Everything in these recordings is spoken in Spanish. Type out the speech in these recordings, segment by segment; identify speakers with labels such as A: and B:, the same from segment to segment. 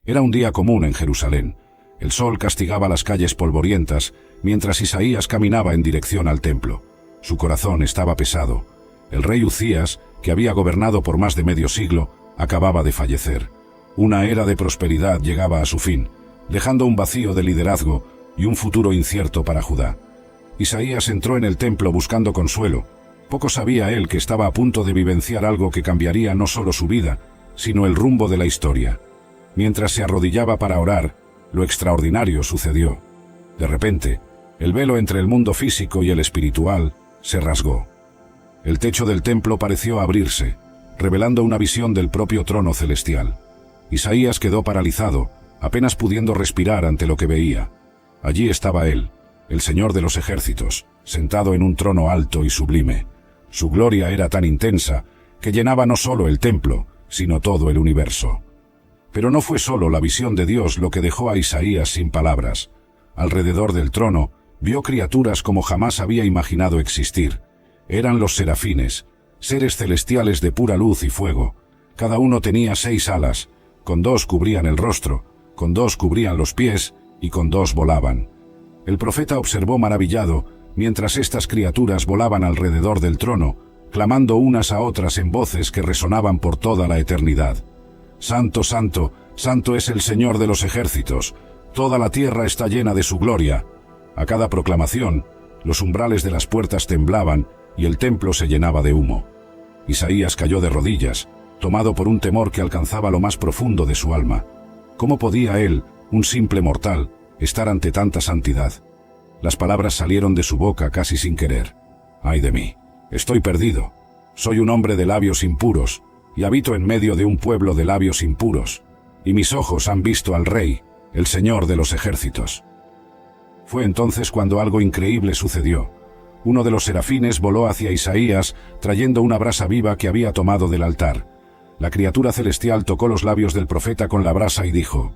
A: Era un día común en Jerusalén. El sol castigaba las calles polvorientas, mientras Isaías caminaba en dirección al templo. Su corazón estaba pesado. El rey Uzías, que había gobernado por más de medio siglo, acababa de fallecer. Una era de prosperidad llegaba a su fin, dejando un vacío de liderazgo y un futuro incierto para Judá. Isaías entró en el templo buscando consuelo. Poco sabía él que estaba a punto de vivenciar algo que cambiaría no solo su vida, sino el rumbo de la historia. Mientras se arrodillaba para orar, lo extraordinario sucedió. De repente, el velo entre el mundo físico y el espiritual se rasgó. El techo del templo pareció abrirse, revelando una visión del propio trono celestial. Isaías quedó paralizado, apenas pudiendo respirar ante lo que veía. Allí estaba él, el Señor de los ejércitos, sentado en un trono alto y sublime. Su gloria era tan intensa que llenaba no solo el templo, sino todo el universo. Pero no fue solo la visión de Dios lo que dejó a Isaías sin palabras. Alrededor del trono, vio criaturas como jamás había imaginado existir. Eran los serafines, seres celestiales de pura luz y fuego. Cada uno tenía 6 alas, con 2 cubrían el rostro, con 2 cubrían los pies y con 2 volaban. El profeta observó maravillado, mientras estas criaturas volaban alrededor del trono, clamando unas a otras en voces que resonaban por toda la eternidad. Santo, santo, santo es el Señor de los ejércitos, toda la tierra está llena de su gloria. A cada proclamación, los umbrales de las puertas temblaban y el templo se llenaba de humo. Isaías cayó de rodillas, tomado por un temor que alcanzaba lo más profundo de su alma. ¿Cómo podía él, un simple mortal, estar ante tanta santidad? Las palabras salieron de su boca casi sin querer. ¡Ay de mí! Estoy perdido. Soy un hombre de labios impuros, y habito en medio de un pueblo de labios impuros, y mis ojos han visto al Rey, el Señor de los ejércitos. Fue entonces cuando algo increíble sucedió. Uno de los serafines voló hacia Isaías, trayendo una brasa viva que había tomado del altar. La criatura celestial tocó los labios del profeta con la brasa y dijo: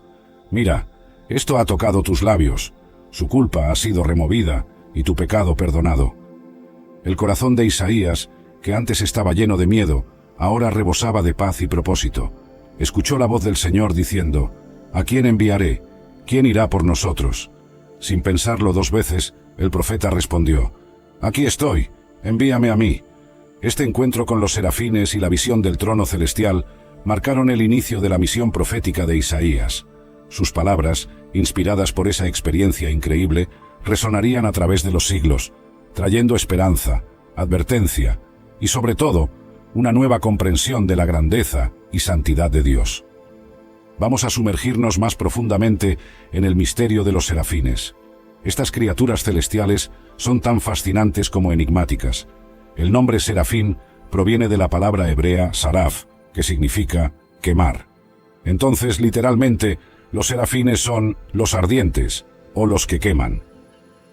A: «Mira, esto ha tocado tus labios, su culpa ha sido removida y tu pecado perdonado». El corazón de Isaías, que antes estaba lleno de miedo, ahora rebosaba de paz y propósito. Escuchó la voz del Señor diciendo: «¿A quién enviaré? ¿Quién irá por nosotros?». Sin pensarlo 2 veces, el profeta respondió: «Aquí estoy, envíame a mí». Este encuentro con los serafines y la visión del trono celestial marcaron el inicio de la misión profética de Isaías. Sus palabras, inspiradas por esa experiencia increíble, resonarían a través de los siglos, trayendo esperanza, advertencia y, sobre todo, una nueva comprensión de la grandeza y santidad de Dios. Vamos a sumergirnos más profundamente en el misterio de los serafines. Estas criaturas celestiales son tan fascinantes como enigmáticas. El nombre serafín proviene de la palabra hebrea saraf, que significa quemar. Entonces, literalmente, los serafines son los ardientes, o los que queman.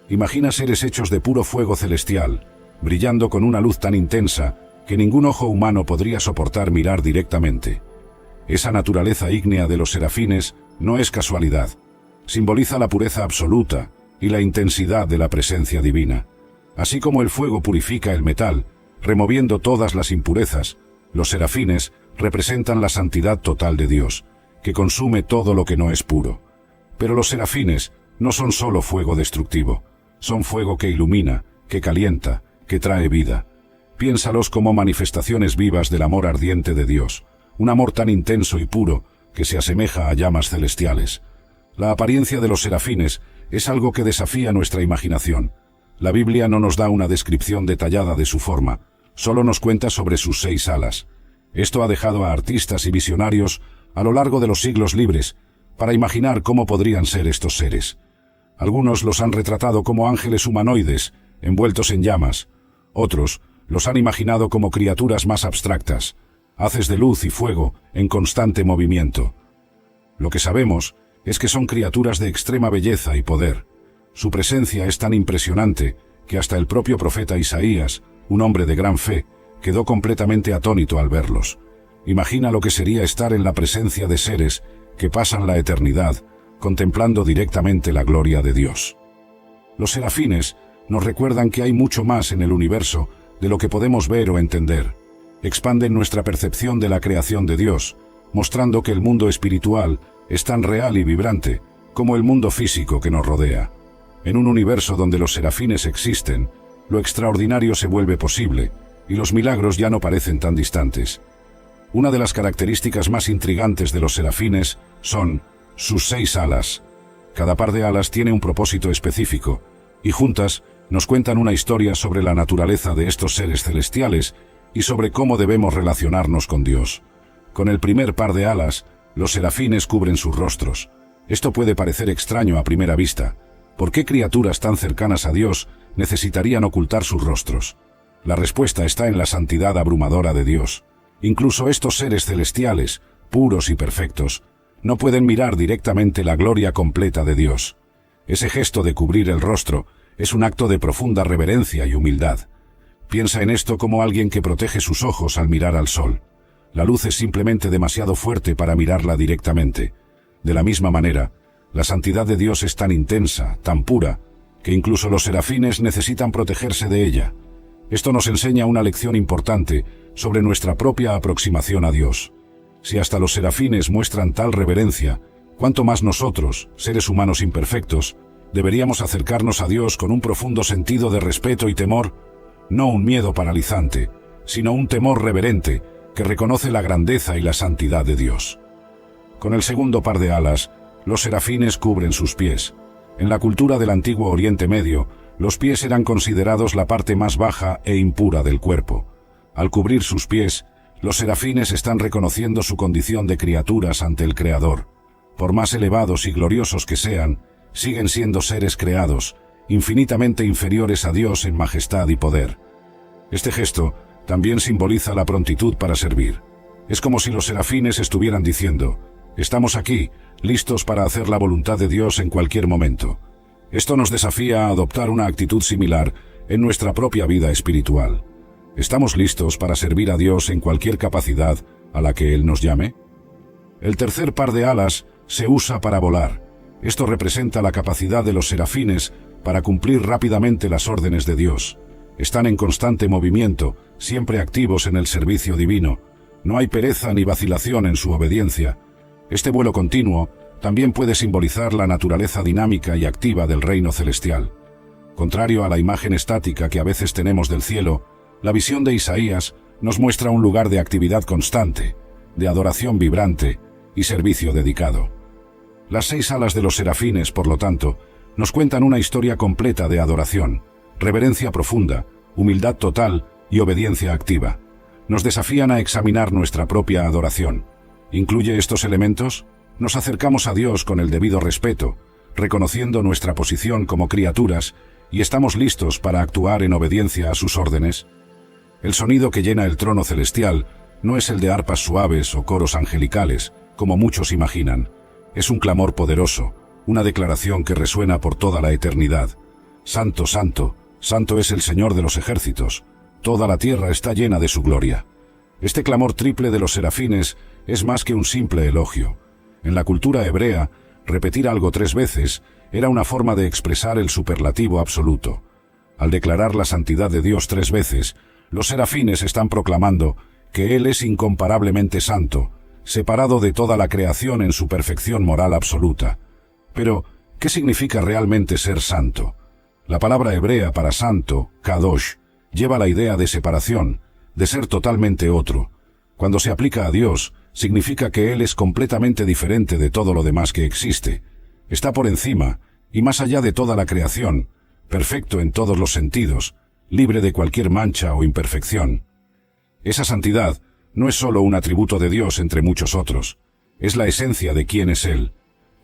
A: Imagina seres hechos de puro fuego celestial, brillando con una luz tan intensa que ningún ojo humano podría soportar mirar directamente. Esa naturaleza ígnea de los serafines no es casualidad. Simboliza la pureza absoluta y la intensidad de la presencia divina. Así como el fuego purifica el metal, removiendo todas las impurezas, los serafines representan la santidad total de Dios, que consume todo lo que no es puro. Pero los serafines no son solo fuego destructivo, son fuego que ilumina, que calienta, que trae vida. Piénsalos como manifestaciones vivas del amor ardiente de Dios, un amor tan intenso y puro que se asemeja a llamas celestiales. La apariencia de los serafines es algo que desafía nuestra imaginación. La Biblia no nos da una descripción detallada de su forma, solo nos cuenta sobre sus 6 alas. Esto ha dejado a artistas y visionarios a lo largo de los siglos libres para imaginar cómo podrían ser estos seres. Algunos los han retratado como ángeles humanoides, envueltos en llamas. Otros los han imaginado como criaturas más abstractas, haces de luz y fuego en constante movimiento. Lo que sabemos es que son criaturas de extrema belleza y poder. Su presencia es tan impresionante que hasta el propio profeta Isaías, un hombre de gran fe, quedó completamente atónito al verlos. Imagina lo que sería estar en la presencia de seres que pasan la eternidad contemplando directamente la gloria de Dios. Los serafines nos recuerdan que hay mucho más en el universo de lo que podemos ver o entender. Expanden nuestra percepción de la creación de Dios, mostrando que el mundo espiritual es tan real y vibrante como el mundo físico que nos rodea. En un universo donde los serafines existen, lo extraordinario se vuelve posible y los milagros ya no parecen tan distantes. Una de las características más intrigantes de los serafines son sus 6 alas. Cada par de alas tiene un propósito específico, y juntas nos cuentan una historia sobre la naturaleza de estos seres celestiales y sobre cómo debemos relacionarnos con Dios. Con el primer par de alas, los serafines cubren sus rostros. Esto puede parecer extraño a primera vista. ¿Por qué criaturas tan cercanas a Dios necesitarían ocultar sus rostros? La respuesta está en la santidad abrumadora de Dios. Incluso estos seres celestiales, puros y perfectos, no pueden mirar directamente la gloria completa de Dios. Ese gesto de cubrir el rostro es un acto de profunda reverencia y humildad. Piensa en esto como alguien que protege sus ojos al mirar al sol. La luz es simplemente demasiado fuerte para mirarla directamente. De la misma manera, la santidad de Dios es tan intensa, tan pura, que incluso los serafines necesitan protegerse de ella. Esto nos enseña una lección importante sobre nuestra propia aproximación a Dios. Si hasta los serafines muestran tal reverencia, ¿cuánto más nosotros, seres humanos imperfectos, deberíamos acercarnos a Dios con un profundo sentido de respeto y temor? No un miedo paralizante, sino un temor reverente que reconoce la grandeza y la santidad de Dios. Con el segundo par de alas, los serafines cubren sus pies. En la cultura del antiguo Oriente Medio, los pies eran considerados la parte más baja e impura del cuerpo. Al cubrir sus pies, los serafines están reconociendo su condición de criaturas ante el Creador. Por más elevados y gloriosos que sean, siguen siendo seres creados, infinitamente inferiores a Dios en majestad y poder. Este gesto también simboliza la prontitud para servir. Es como si los serafines estuvieran diciendo: estamos aquí, listos para hacer la voluntad de Dios en cualquier momento. Esto nos desafía a adoptar una actitud similar en nuestra propia vida espiritual. ¿Estamos listos para servir a Dios en cualquier capacidad a la que Él nos llame? El tercer par de alas se usa para volar. Esto representa la capacidad de los serafines para cumplir rápidamente las órdenes de Dios. Están en constante movimiento, siempre activos en el servicio divino. No hay pereza ni vacilación en su obediencia. Este vuelo continuo también puede simbolizar la naturaleza dinámica y activa del reino celestial. Contrario a la imagen estática que a veces tenemos del cielo, la visión de Isaías nos muestra un lugar de actividad constante, de adoración vibrante y servicio dedicado. Las 6 alas de los serafines, por lo tanto, nos cuentan una historia completa de adoración, reverencia profunda, humildad total y obediencia activa. Nos desafían a examinar nuestra propia adoración. ¿Incluye estos elementos? Nos acercamos a Dios con el debido respeto, reconociendo nuestra posición como criaturas, y estamos listos para actuar en obediencia a sus órdenes. El sonido que llena el trono celestial no es el de arpas suaves o coros angelicales, como muchos imaginan. Es un clamor poderoso, una declaración que resuena por toda la eternidad. Santo, santo, santo es el Señor de los ejércitos. Toda la tierra está llena de su gloria. Este clamor triple de los serafines es más que un simple elogio. En la cultura hebrea, repetir algo 3 veces era una forma de expresar el superlativo absoluto. Al declarar la santidad de Dios 3 veces, los serafines están proclamando que Él es incomparablemente santo, separado de toda la creación en su perfección moral absoluta. Pero, ¿qué significa realmente ser santo? La palabra hebrea para santo, kadosh, lleva la idea de separación, de ser totalmente otro. Cuando se aplica a Dios, significa que Él es completamente diferente de todo lo demás que existe. Está por encima y más allá de toda la creación, perfecto en todos los sentidos, libre de cualquier mancha o imperfección. Esa santidad no es solo un atributo de Dios entre muchos otros, es la esencia de quién es Él.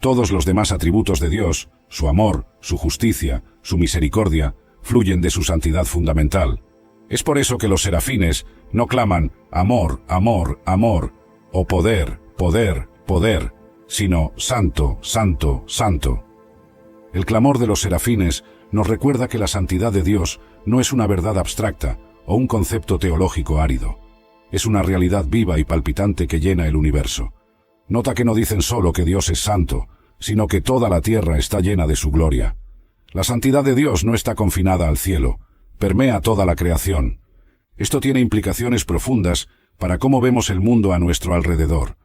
A: Todos los demás atributos de Dios, su amor, su justicia, su misericordia, fluyen de su santidad fundamental. Es por eso que los serafines no claman amor, amor, amor, o poder, poder, poder, sino santo, santo, santo. El clamor de los serafines nos recuerda que la santidad de Dios no es una verdad abstracta o un concepto teológico árido. Es una realidad viva y palpitante que llena el universo. Nota que no dicen solo que Dios es santo, sino que toda la tierra está llena de su gloria. La santidad de Dios no está confinada al cielo, permea toda la creación. Esto tiene implicaciones profundas para cómo vemos el mundo a nuestro alrededor.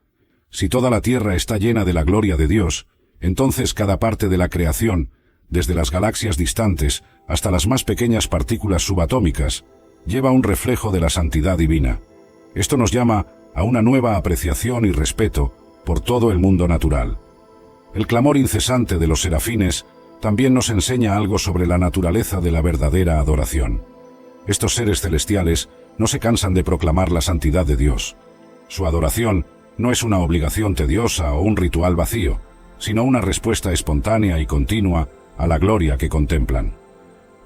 A: Si toda la tierra está llena de la gloria de Dios, entonces cada parte de la creación, desde las galaxias distantes hasta las más pequeñas partículas subatómicas, lleva un reflejo de la santidad divina. Esto nos llama a una nueva apreciación y respeto por todo el mundo natural. El clamor incesante de los serafines también nos enseña algo sobre la naturaleza de la verdadera adoración. Estos seres celestiales no se cansan de proclamar la santidad de Dios. Su adoración no es una obligación tediosa o un ritual vacío, sino una respuesta espontánea y continua a la gloria que contemplan.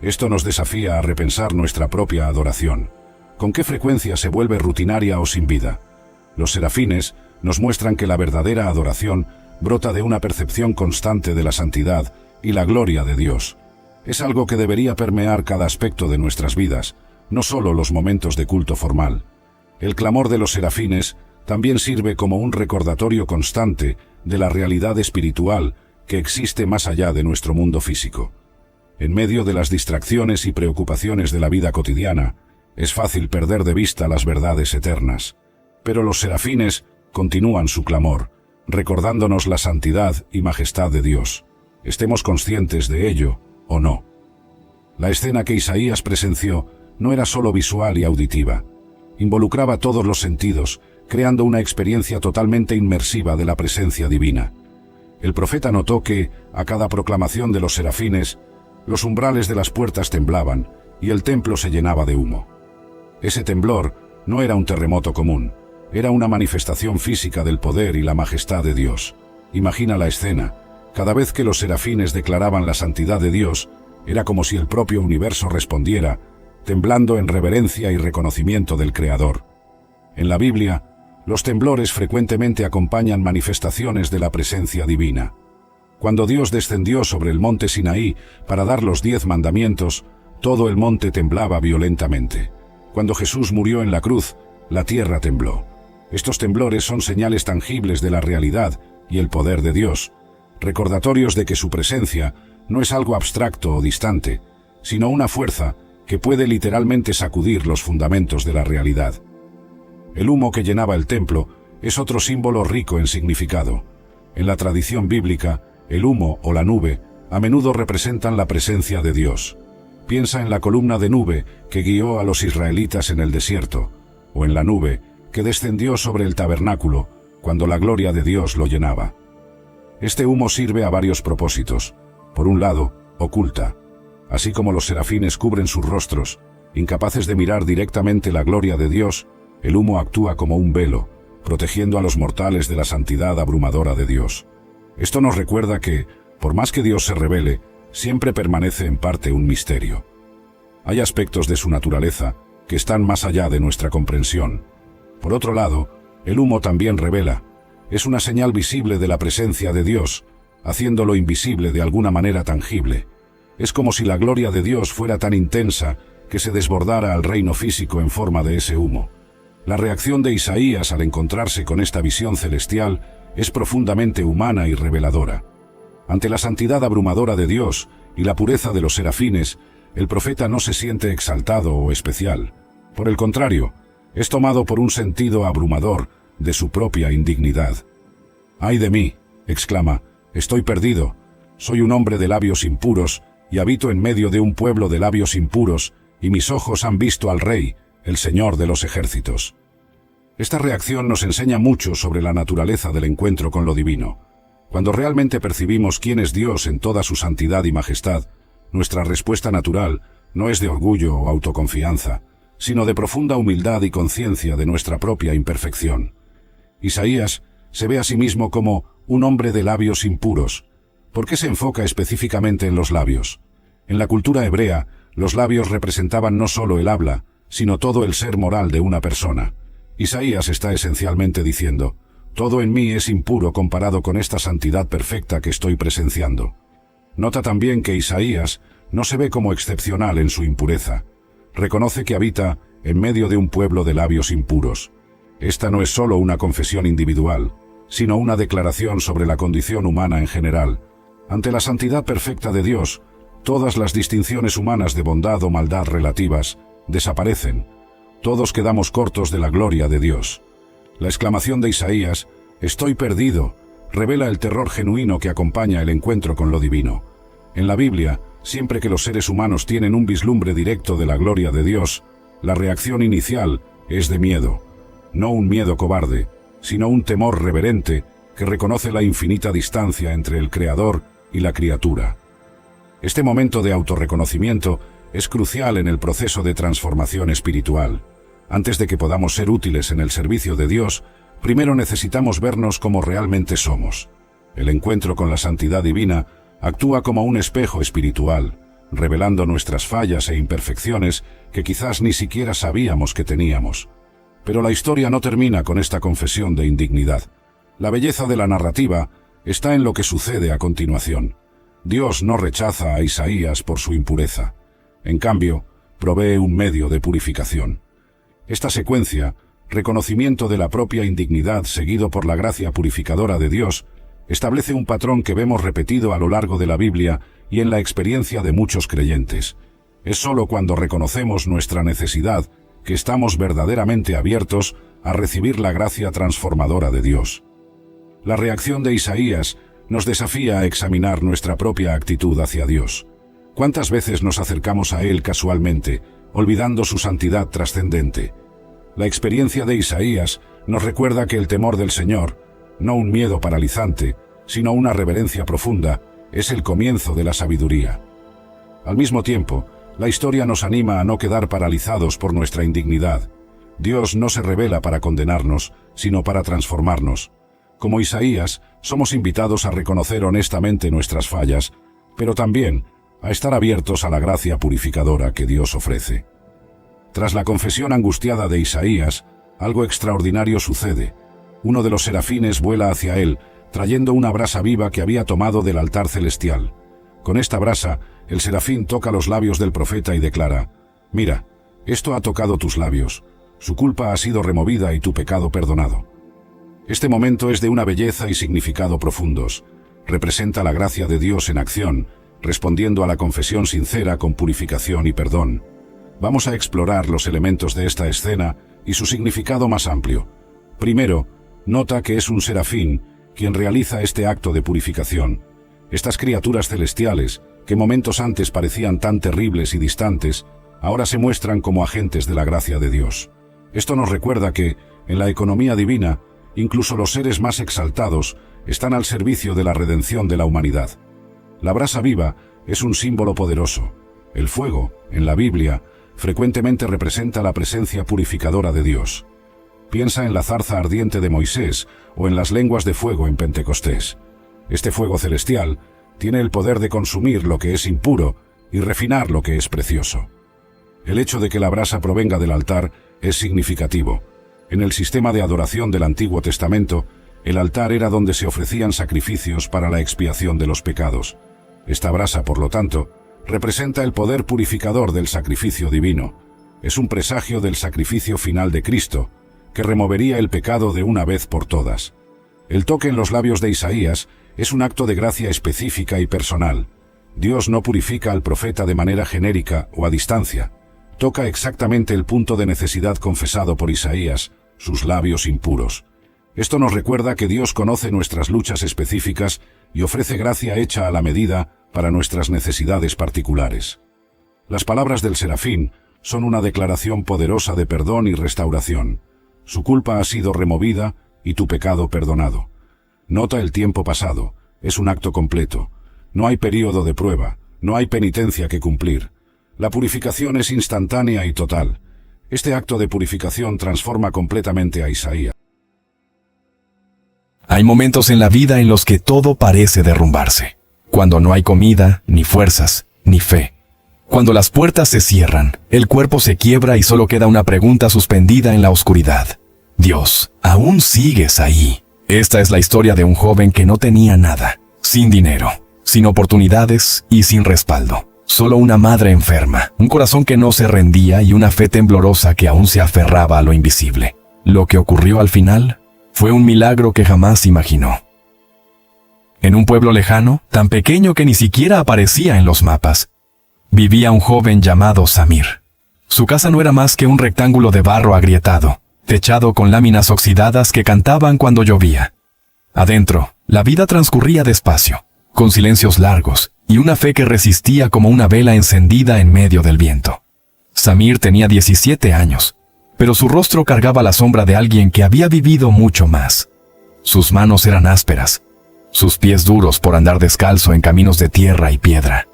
A: Esto nos desafía a repensar nuestra propia adoración. ¿Con qué frecuencia se vuelve rutinaria o sin vida? Los serafines nos muestran que la verdadera adoración brota de una percepción constante de la santidad y la gloria de Dios. Es algo que debería permear cada aspecto de nuestras vidas, no solo los momentos de culto formal. El clamor de los serafines también sirve como un recordatorio constante de la realidad espiritual que existe más allá de nuestro mundo físico. En medio de las distracciones y preocupaciones de la vida cotidiana, es fácil perder de vista las verdades eternas. Pero los serafines continúan su clamor, recordándonos la santidad y majestad de Dios. Estemos conscientes de ello o no. La escena que Isaías presenció no era solo visual y auditiva. Involucraba todos los sentidos, creando una experiencia totalmente inmersiva de la presencia divina. El profeta notó que, a cada proclamación de los serafines, los umbrales de las puertas temblaban y el templo se llenaba de humo. Ese temblor no era un terremoto común, era una manifestación física del poder y la majestad de Dios. Imagina la escena. Cada vez que los serafines declaraban la santidad de Dios, era como si el propio universo respondiera, temblando en reverencia y reconocimiento del Creador. En la Biblia, los temblores frecuentemente acompañan manifestaciones de la presencia divina. Cuando Dios descendió sobre el monte Sinaí para dar los 10 mandamientos, todo el monte temblaba violentamente. Cuando Jesús murió en la cruz, la tierra tembló. Estos temblores son señales tangibles de la realidad y el poder de Dios, recordatorios de que su presencia no es algo abstracto o distante, sino una fuerza que puede literalmente sacudir los fundamentos de la realidad. El humo que llenaba el templo es otro símbolo rico en significado. En la tradición bíblica, el humo o la nube a menudo representan la presencia de Dios. Piensa en la columna de nube que guió a los israelitas en el desierto, o en la nube que descendió sobre el tabernáculo cuando la gloria de Dios lo llenaba. Este humo sirve a varios propósitos. Por un lado, oculta. Así como los serafines cubren sus rostros, incapaces de mirar directamente la gloria de Dios, el humo actúa como un velo, protegiendo a los mortales de la santidad abrumadora de Dios. Esto nos recuerda que, por más que Dios se revele, siempre permanece en parte un misterio. Hay aspectos de su naturaleza que están más allá de nuestra comprensión. Por otro lado, el humo también revela. Es una señal visible de la presencia de Dios, haciéndolo invisible de alguna manera tangible. Es como si la gloria de Dios fuera tan intensa que se desbordara al reino físico en forma de ese humo. La reacción de Isaías al encontrarse con esta visión celestial es profundamente humana y reveladora. Ante la santidad abrumadora de Dios y la pureza de los serafines, el profeta no se siente exaltado o especial. Por el contrario, es tomado por un sentido abrumador de su propia indignidad. «¡Ay de mí!», exclama, «estoy perdido. Soy un hombre de labios impuros y habito en medio de un pueblo de labios impuros, y mis ojos han visto al Rey, el Señor de los ejércitos». Esta reacción nos enseña mucho sobre la naturaleza del encuentro con lo divino. Cuando realmente percibimos quién es Dios en toda su santidad y majestad, nuestra respuesta natural no es de orgullo o autoconfianza, sino de profunda humildad y conciencia de nuestra propia imperfección. Isaías se ve a sí mismo como un hombre de labios impuros. ¿Por qué se enfoca específicamente en los labios? En la cultura hebrea, los labios representaban no solo el habla, sino todo el ser moral de una persona. Isaías está esencialmente diciendo, todo en mí es impuro comparado con esta santidad perfecta que estoy presenciando. Nota también que Isaías no se ve como excepcional en su impureza. Reconoce que habita en medio de un pueblo de labios impuros. Esta no es solo una confesión individual, sino una declaración sobre la condición humana en general. Ante la santidad perfecta de Dios, todas las distinciones humanas de bondad o maldad relativas desaparecen. Todos quedamos cortos de la gloria de Dios. La exclamación de Isaías Estoy perdido, revela el terror genuino que acompaña el encuentro con lo divino. En la Biblia, siempre que los seres humanos tienen un vislumbre directo de la gloria de Dios, la reacción inicial es de miedo. No un miedo cobarde, sino un temor reverente que reconoce la infinita distancia entre el Creador y la criatura. Este momento de autorreconocimiento es crucial en el proceso de transformación espiritual. Antes de que podamos ser útiles en el servicio de Dios, primero necesitamos vernos como realmente somos. El encuentro con la santidad divina actúa como un espejo espiritual, revelando nuestras fallas e imperfecciones que quizás ni siquiera sabíamos que teníamos. Pero la historia no termina con esta confesión de indignidad. La belleza de la narrativa está en lo que sucede a continuación. Dios no rechaza a Isaías por su impureza. En cambio, provee un medio de purificación. Esta secuencia, reconocimiento de la propia indignidad seguido por la gracia purificadora de Dios, establece un patrón que vemos repetido a lo largo de la Biblia y en la experiencia de muchos creyentes. Es sólo cuando reconocemos nuestra necesidad que estamos verdaderamente abiertos a recibir la gracia transformadora de Dios. La reacción de Isaías nos desafía a examinar nuestra propia actitud hacia Dios. ¿Cuántas veces nos acercamos a Él casualmente, olvidando su santidad trascendente? La experiencia de Isaías nos recuerda que el temor del Señor, no un miedo paralizante, sino una reverencia profunda, es el comienzo de la sabiduría. Al mismo tiempo, la historia nos anima a no quedar paralizados por nuestra indignidad. Dios no se revela para condenarnos, sino para transformarnos. Como Isaías, somos invitados a reconocer honestamente nuestras fallas, pero también a estar abiertos a la gracia purificadora que Dios ofrece. Tras la confesión angustiada de Isaías, algo extraordinario sucede. Uno de los serafines vuela hacia él, trayendo una brasa viva que había tomado del altar celestial. Con esta brasa, el serafín toca los labios del profeta y declara: «Mira, esto ha tocado tus labios, su culpa ha sido removida y tu pecado perdonado». Este momento es de una belleza y significado profundos. Representa la gracia de Dios en acción, respondiendo a la confesión sincera con purificación y perdón. Vamos a explorar los elementos de esta escena y su significado más amplio. Primero, nota que es un serafín quien realiza este acto de purificación. Estas criaturas celestiales, que momentos antes parecían tan terribles y distantes, ahora se muestran como agentes de la gracia de Dios. Esto nos recuerda que, en la economía divina, incluso los seres más exaltados están al servicio de la redención de la humanidad. La brasa viva es un símbolo poderoso. El fuego, en la Biblia, frecuentemente representa la presencia purificadora de Dios. Piensa en la zarza ardiente de Moisés o en las lenguas de fuego en Pentecostés. Este fuego celestial tiene el poder de consumir lo que es impuro y refinar lo que es precioso. El hecho de que la brasa provenga del altar es significativo. En el sistema de adoración del Antiguo Testamento, el altar era donde se ofrecían sacrificios para la expiación de los pecados. Esta brasa, por lo tanto, representa el poder purificador del sacrificio divino. Es un presagio del sacrificio final de Cristo, que removería el pecado de una vez por todas. El toque en los labios de Isaías es un acto de gracia específica y personal. Dios no purifica al profeta de manera genérica o a distancia. Toca exactamente el punto de necesidad confesado por Isaías, sus labios impuros. Esto nos recuerda que Dios conoce nuestras luchas específicas y ofrece gracia hecha a la medida para nuestras necesidades particulares. Las palabras del serafín son una declaración poderosa de perdón y restauración. Su culpa ha sido removida y tu pecado perdonado. Nota el tiempo pasado, es un acto completo. No hay período de prueba, no hay penitencia que cumplir. La purificación es instantánea y total. Este acto de purificación transforma completamente a Isaías.
B: Hay momentos en la vida en los que todo parece derrumbarse. Cuando no hay comida, ni fuerzas, ni fe. Cuando las puertas se cierran, el cuerpo se quiebra y solo queda una pregunta suspendida en la oscuridad. Dios, ¿aún sigues ahí? Esta es la historia de un joven que no tenía nada, sin dinero, sin oportunidades y sin respaldo. Solo una madre enferma, un corazón que no se rendía y una fe temblorosa que aún se aferraba a lo invisible. Lo que ocurrió al final fue un milagro que jamás imaginó. En un pueblo lejano, tan pequeño que ni siquiera aparecía en los mapas, vivía un joven llamado Samir. Su casa no era más que un rectángulo de barro agrietado, techado con láminas oxidadas que cantaban cuando llovía. Adentro, la vida transcurría despacio, con silencios largos y una fe que resistía como una vela encendida en medio del viento. Samir tenía 17 años, pero su rostro cargaba la sombra de alguien que había vivido mucho más. Sus manos eran ásperas, sus pies duros por andar descalzo en caminos de tierra y piedra.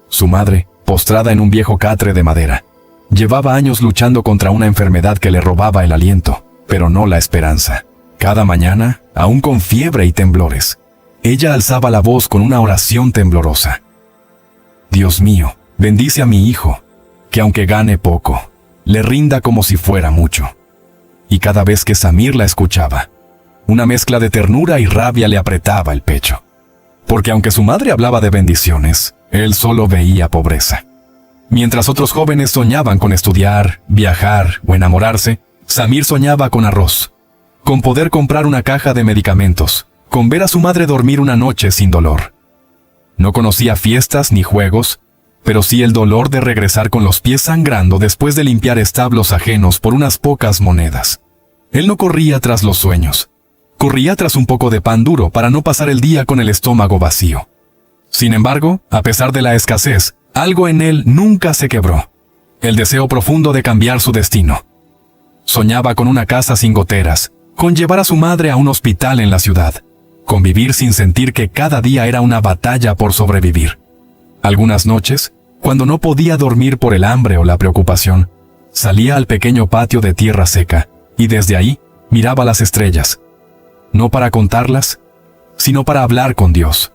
B: Su madre, postrada en un viejo catre de madera, llevaba años luchando contra una enfermedad que le robaba el aliento, pero no la esperanza. Cada mañana, aún con fiebre y temblores, ella alzaba la voz con una oración temblorosa. Dios mío, bendice a mi hijo, que aunque gane poco, le rinda como si fuera mucho. Y cada vez que Samir la escuchaba, una mezcla de ternura y rabia le apretaba el pecho. Porque aunque su madre hablaba de bendiciones, él solo veía pobreza. Mientras otros jóvenes soñaban con estudiar, viajar o enamorarse, Samir soñaba con arroz, con poder comprar una caja de medicamentos, con ver a su madre dormir una noche sin dolor. No conocía fiestas ni juegos, pero sí el dolor de regresar con los pies sangrando después de limpiar establos ajenos por unas pocas monedas. Él no corría tras los sueños. Corría tras un poco de pan duro para no pasar el día con el estómago vacío. Sin embargo, a pesar de la escasez, algo en él nunca se quebró. El deseo profundo de cambiar su destino. Soñaba con una casa sin goteras, con llevar a su madre a un hospital en la ciudad, con vivir sin sentir que cada día era una batalla por sobrevivir. Algunas noches, cuando no podía dormir por el hambre o la preocupación, salía al pequeño patio de tierra seca y desde ahí miraba las estrellas. No para contarlas, sino para hablar con Dios.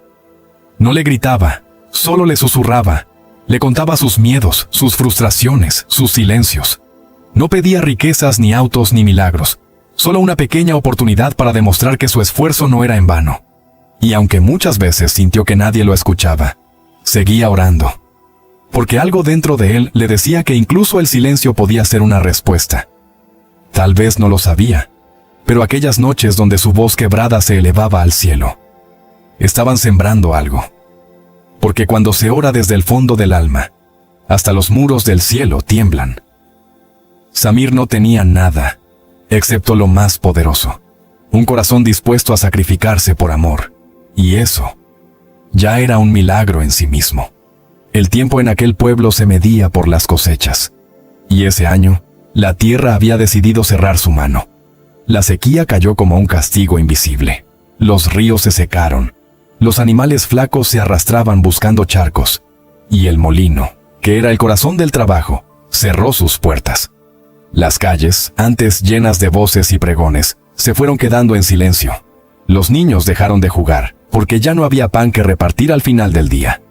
B: No le gritaba, solo le susurraba. Le contaba sus miedos, sus frustraciones, sus silencios. No pedía riquezas ni autos ni milagros, solo una pequeña oportunidad para demostrar que su esfuerzo no era en vano. Y aunque muchas veces sintió que nadie lo escuchaba, seguía orando. Porque algo dentro de él le decía que incluso el silencio podía ser una respuesta. Tal vez no lo sabía, pero aquellas noches donde su voz quebrada se elevaba al cielo, estaban sembrando algo. Porque cuando se ora desde el fondo del alma, hasta los muros del cielo tiemblan. Samir no tenía nada, excepto lo más poderoso, un corazón dispuesto a sacrificarse por amor, y eso ya era un milagro en sí mismo. El tiempo en aquel pueblo se medía por las cosechas, y ese año, la tierra había decidido cerrar su mano. La sequía cayó como un castigo invisible. Los ríos se secaron. Los animales flacos se arrastraban buscando charcos. Y el molino, que era el corazón del trabajo, cerró sus puertas. Las calles, antes llenas de voces y pregones, se fueron quedando en silencio. Los niños dejaron de jugar, porque ya no había pan que repartir al final del día.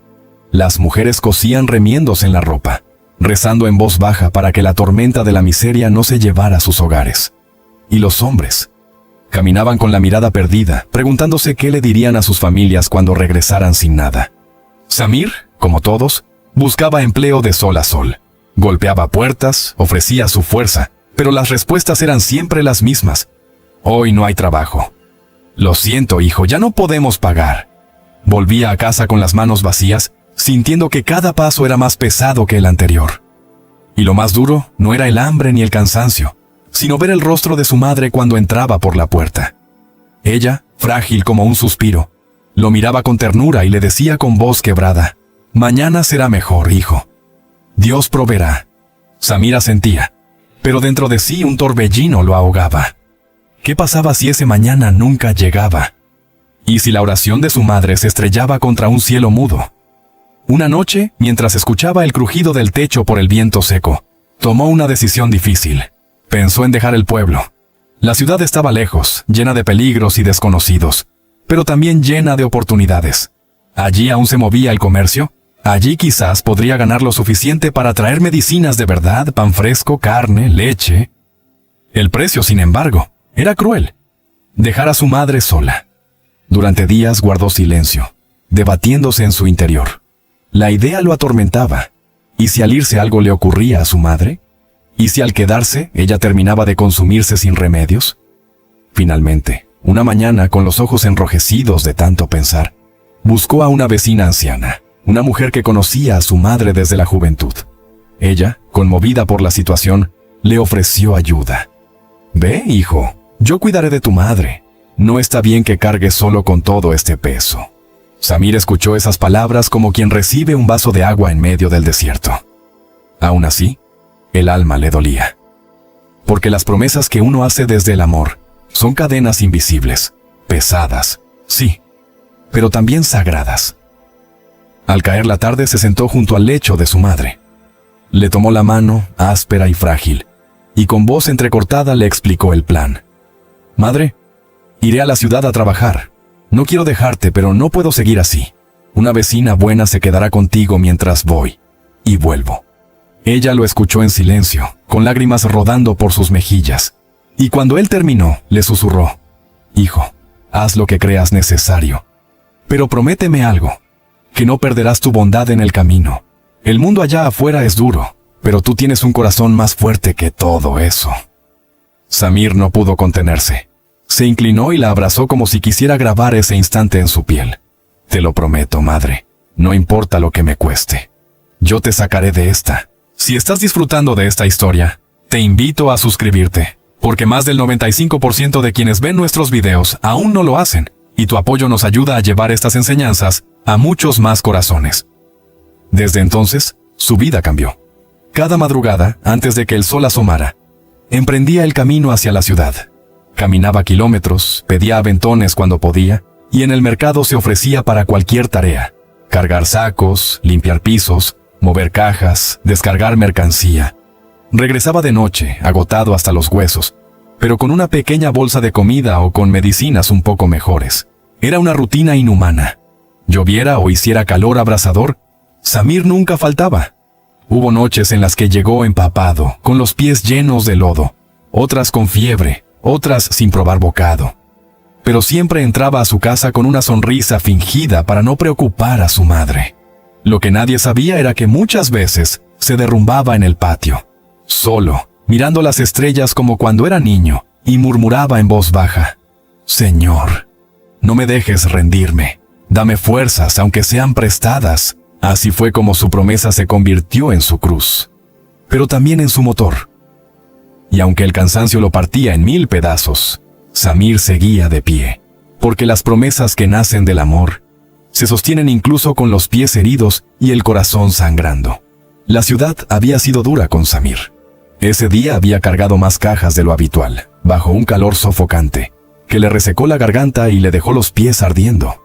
B: Las mujeres cosían remiéndose en la ropa, rezando en voz baja para que la tormenta de la miseria no se llevara a sus hogares. Y los hombres caminaban con la mirada perdida, preguntándose qué le dirían a sus familias cuando regresaran sin nada. Samir, como todos, buscaba empleo de sol a sol. Golpeaba puertas, ofrecía su fuerza, pero las respuestas eran siempre las mismas. Hoy no hay trabajo. Lo siento, hijo, ya no podemos pagar. Volvía a casa con las manos vacías, sintiendo que cada paso era más pesado que el anterior. Y lo más duro no era el hambre ni el cansancio, sino ver el rostro de su madre cuando entraba por la puerta. Ella, frágil como un suspiro, lo miraba con ternura y le decía con voz quebrada: «Mañana será mejor, hijo. Dios proveerá». Samir asentía, pero dentro de sí un torbellino lo ahogaba. ¿Qué pasaba si ese mañana nunca llegaba? ¿Y si la oración de su madre se estrellaba contra un cielo mudo? Una noche, mientras escuchaba el crujido del techo por el viento seco, tomó una decisión difícil. Pensó en dejar el pueblo. La ciudad estaba lejos, llena de peligros y desconocidos, pero también llena de oportunidades. Allí aún se movía el comercio. Allí quizás podría ganar lo suficiente para traer medicinas de verdad, pan fresco, carne, leche. El precio, sin embargo, era cruel. Dejar a su madre sola. Durante días guardó silencio, debatiéndose en su interior. La idea lo atormentaba. ¿Y si al irse algo le ocurría a su madre? ¿Y si al quedarse ella terminaba de consumirse sin remedios? Finalmente, una mañana, con los ojos enrojecidos de tanto pensar, buscó a una vecina anciana, una mujer que conocía a su madre desde la juventud. Ella, conmovida por la situación, le ofreció ayuda. «Ve, hijo, yo cuidaré de tu madre. No está bien que cargues solo con todo este peso. Samir escuchó esas palabras como quien recibe un vaso de agua en medio del desierto. Aún así, el alma le dolía. Porque las promesas que uno hace desde el amor son cadenas invisibles, pesadas, sí, pero también sagradas. Al caer la tarde se sentó junto al lecho de su madre. Le tomó la mano, áspera y frágil, y con voz entrecortada le explicó el plan. «Madre, iré a la ciudad a trabajar. No quiero dejarte, pero no puedo seguir así. Una vecina buena se quedará contigo mientras voy y vuelvo». Ella lo escuchó en silencio, con lágrimas rodando por sus mejillas, y cuando él terminó, le susurró: «Hijo, haz lo que creas necesario. Pero prométeme algo, que no perderás tu bondad en el camino. El mundo allá afuera es duro, pero tú tienes un corazón más fuerte que todo eso». Samir no pudo contenerse. Se inclinó y la abrazó como si quisiera grabar ese instante en su piel. «Te lo prometo, madre. No importa lo que me cueste. Yo te sacaré de esta». Si estás disfrutando de esta historia, te invito a suscribirte, porque más del 95% de quienes ven nuestros videos aún no lo hacen, y tu apoyo nos ayuda a llevar estas enseñanzas a muchos más corazones. Desde entonces, su vida cambió. Cada madrugada, antes de que el sol asomara, emprendía el camino hacia la ciudad. Caminaba kilómetros, pedía aventones cuando podía, y en el mercado se ofrecía para cualquier tarea: cargar sacos, limpiar pisos, mover cajas, descargar mercancía. Regresaba de noche, agotado hasta los huesos, pero con una pequeña bolsa de comida o con medicinas un poco mejores. Era una rutina inhumana. Lloviera o hiciera calor abrasador, Samir nunca faltaba. Hubo noches en las que llegó empapado, con los pies llenos de lodo, otras con fiebre, otras sin probar bocado. Pero siempre entraba a su casa con una sonrisa fingida para no preocupar a su madre. Lo que nadie sabía era que muchas veces se derrumbaba en el patio, solo, mirando las estrellas como cuando era niño, y murmuraba en voz baja: «Señor, no me dejes rendirme, dame fuerzas aunque sean prestadas». Así fue como su promesa se convirtió en su cruz, pero también en su motor. Y aunque el cansancio lo partía en 1000 pedazos, Samir seguía de pie, porque las promesas que nacen del amor se sostienen incluso con los pies heridos y el corazón sangrando. La ciudad había sido dura con Samir. Ese día había cargado más cajas de lo habitual, bajo un calor sofocante, que le resecó la garganta y le dejó los pies ardiendo.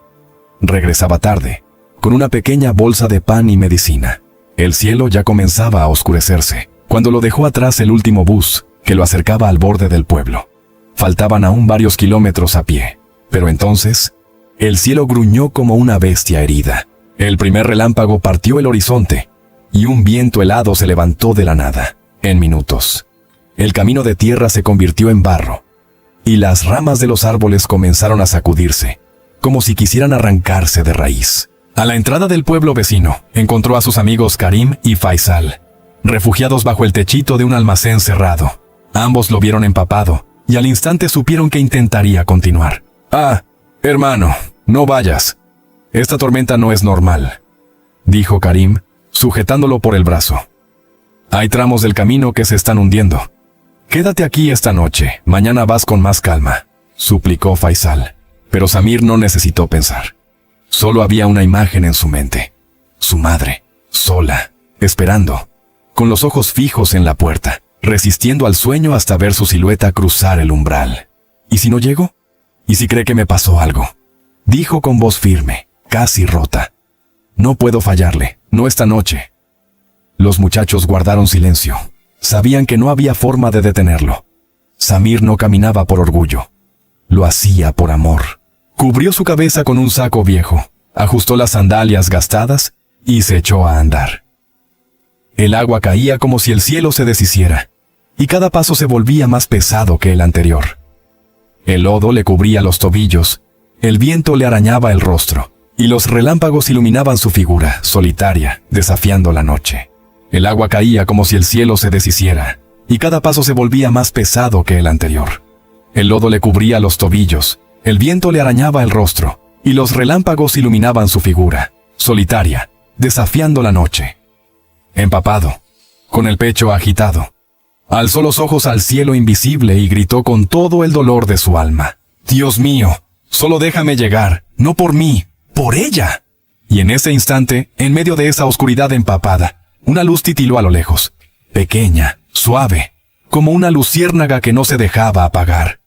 B: Regresaba tarde, con una pequeña bolsa de pan y medicina. El cielo ya comenzaba a oscurecerse, cuando lo dejó atrás el último bus, que lo acercaba al borde del pueblo. Faltaban aún varios kilómetros a pie, pero entonces el cielo gruñó como una bestia herida. El primer relámpago partió el horizonte, y un viento helado se levantó de la nada. En minutos, el camino de tierra se convirtió en barro, y las ramas de los árboles comenzaron a sacudirse, como si quisieran arrancarse de raíz. A la entrada del pueblo vecino, encontró a sus amigos Karim y Faisal, refugiados bajo el techito de un almacén cerrado. Ambos lo vieron empapado, y al instante supieron que intentaría continuar. «Ah, hermano, no vayas. Esta tormenta no es normal», dijo Karim, sujetándolo por el brazo. «Hay tramos del camino que se están hundiendo. Quédate aquí esta noche, mañana vas con más calma», suplicó Faisal. Pero Samir no necesitó pensar. Solo había una imagen en su mente. Su madre, sola, esperando, con los ojos fijos en la puerta, resistiendo al sueño hasta ver su silueta cruzar el umbral. «¿Y si no llego? ¿Y si cree que me pasó algo?», dijo con voz firme, casi rota. «No puedo fallarle, no esta noche». Los muchachos guardaron silencio. Sabían que no había forma de detenerlo. Samir no caminaba por orgullo. Lo hacía por amor. Cubrió su cabeza con un saco viejo, ajustó las sandalias gastadas y se echó a andar. El agua caía como si el cielo se deshiciera, y cada paso se volvía más pesado que el anterior. El lodo le cubría los tobillos, el viento le arañaba el rostro, y los relámpagos iluminaban su figura, solitaria, desafiando la noche. El agua caía como si el cielo se deshiciera, y cada paso se volvía más pesado que el anterior. El lodo le cubría los tobillos, el viento le arañaba el rostro, y los relámpagos iluminaban su figura, solitaria, desafiando la noche. Empapado, con el pecho agitado, alzó los ojos al cielo invisible y gritó con todo el dolor de su alma: Dios mío, solo déjame llegar, no por mí, por ella. Y en ese instante, en medio de esa oscuridad empapada, una luz titiló a lo lejos, pequeña, suave, como una luciérnaga que no se dejaba apagar.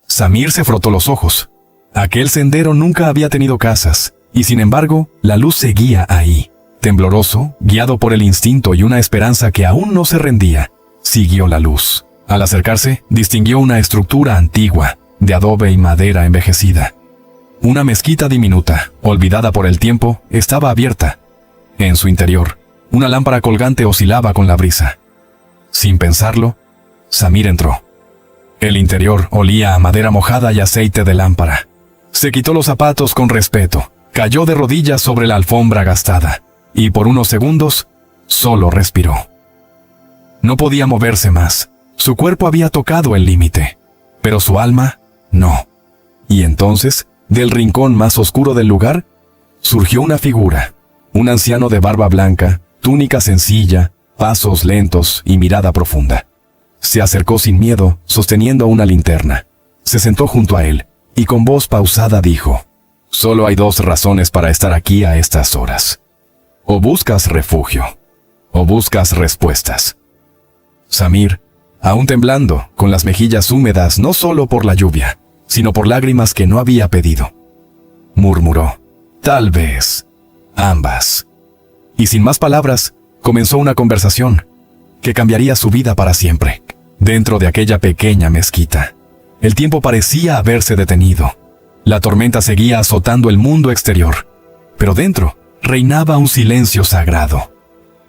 B: Samir se frotó los ojos. Aquel sendero nunca había tenido casas, y sin embargo, la luz seguía ahí. Tembloroso, guiado por el instinto y una esperanza que aún no se rendía, siguió la luz. Al acercarse, distinguió una estructura antigua, de adobe y madera envejecida. Una mezquita diminuta, olvidada por el tiempo, estaba abierta. En su interior, una lámpara colgante oscilaba con la brisa. Sin pensarlo, Samir entró. El interior olía a madera mojada y aceite de lámpara. Se quitó los zapatos con respeto, cayó de rodillas sobre la alfombra gastada, y por unos segundos, solo respiró. No podía moverse más. Su cuerpo había tocado el límite, pero su alma, no. Y entonces, del rincón más oscuro del lugar, surgió una figura, un anciano de barba blanca, túnica sencilla, pasos lentos y mirada profunda. Se acercó sin miedo, sosteniendo una linterna. Se sentó junto a él, y con voz pausada dijo: «Solo hay dos razones para estar aquí a estas horas. O buscas refugio, o buscas respuestas». Samir, aún temblando, con las mejillas húmedas no solo por la lluvia, sino por lágrimas que no había pedido, murmuró: «Tal vez, ambas». Y sin más palabras, comenzó una conversación que cambiaría su vida para siempre. Dentro de aquella pequeña mezquita, el tiempo parecía haberse detenido. La tormenta seguía azotando el mundo exterior, pero dentro reinaba un silencio sagrado.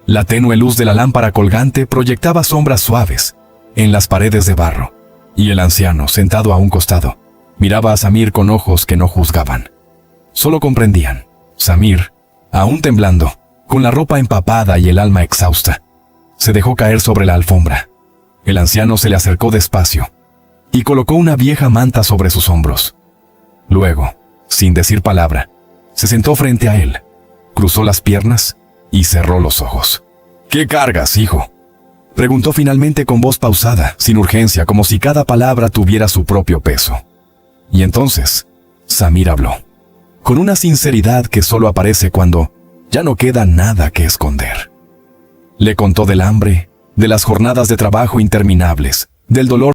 B: La tenue luz de la lámpara colgante proyectaba sombras suaves en las paredes de barro, y el anciano, sentado a un costado, miraba a Samir con ojos que no juzgaban. Solo comprendían. Samir, aún temblando, con la ropa empapada y el alma exhausta, se dejó caer sobre la alfombra. El anciano se le acercó despacio y colocó una vieja manta sobre sus hombros. Luego, sin decir palabra, se sentó frente a él, cruzó las piernas y cerró los ojos. «¿Qué cargas, hijo?», preguntó finalmente con voz pausada, sin urgencia, como si cada palabra tuviera su propio peso. Y entonces, Samir habló, con una sinceridad que solo aparece cuando ya no queda nada que esconder. Le contó del hambre, de las jornadas de trabajo interminables, del dolor